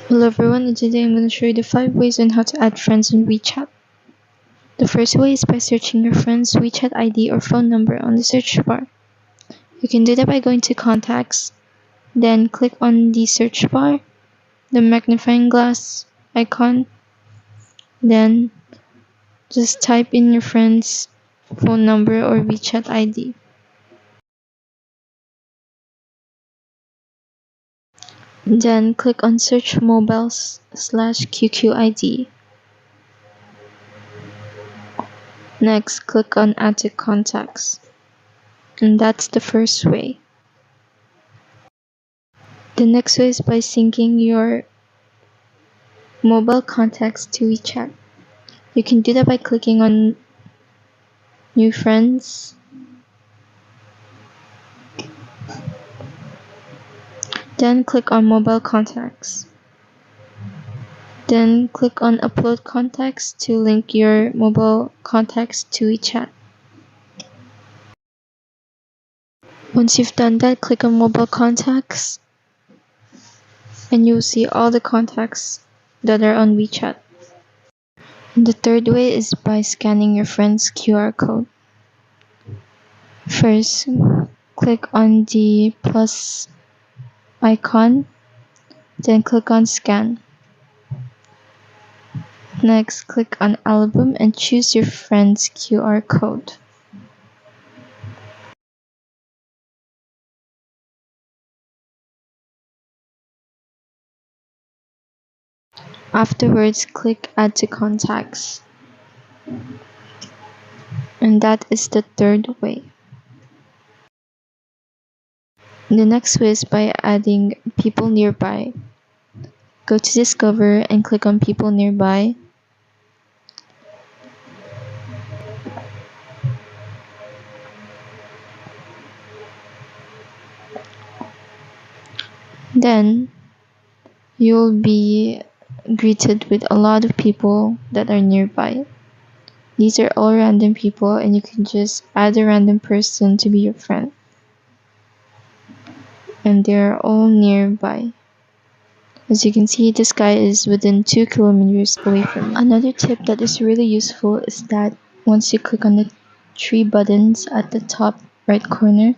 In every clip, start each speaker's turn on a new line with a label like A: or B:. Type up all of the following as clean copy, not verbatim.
A: Hello everyone, and today I'm going to show you the 5 ways on how to add friends on WeChat. The first way is by searching your friend's WeChat ID or phone number on the search bar. You can do that by going to Contacts, then click on the search bar, the magnifying glass icon, then just type in your friend's phone number or WeChat ID. Then click on Search Mobiles/QQID. Next, click on Add to Contacts. And that's the first way. The next way is by syncing your mobile contacts to WeChat. You can do that by clicking on New Friends, then click on Mobile Contacts. Then click on Upload Contacts to link your mobile contacts to WeChat. Once you've done that, click on Mobile Contacts and you'll see all the contacts that are on WeChat. And the third way is by scanning your friend's QR code. First, click on the plus icon, then click on Scan. Next, click on Album and choose your friend's QR code. Afterwards, click Add to Contacts. And that is the third way. The next way is by adding people nearby. Go to Discover and click on People Nearby. Then you'll be greeted with a lot of people that are nearby. These are all random people and you can just add a random person to be your friend. And they're all nearby. As you can see, this guy is within 2 kilometers away from me. Another tip that is really useful is that once you click on the 3 buttons at the top right corner,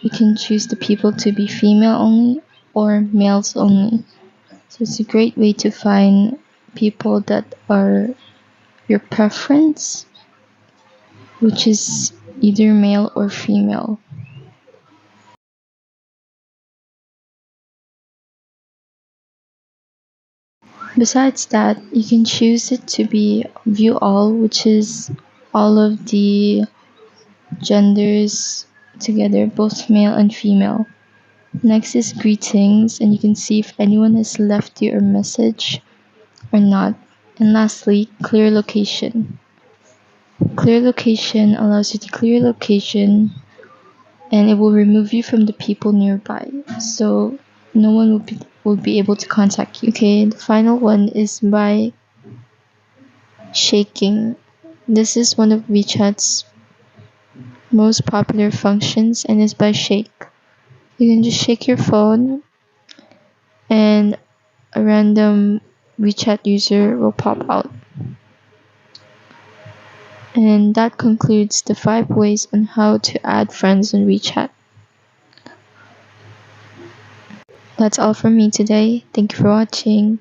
A: you can choose the people to be female only or males only. So it's a great way to find people that are your preference, which is either male or female. Besides that, you can choose it to be view all, which is all of the genders together, both male and female. Next is greetings, and you can see if anyone has left you a message or not. And lastly, clear location. Clear location allows you to clear location and it will remove you from the people nearby, so no one will be able to contact you. Okay, the final one is by shaking. This is one of WeChat's most popular functions and is by shake. You can just shake your phone and a random WeChat user will pop out. And that concludes the 5 ways on how to add friends on WeChat. That's all from me today. Thank you for watching.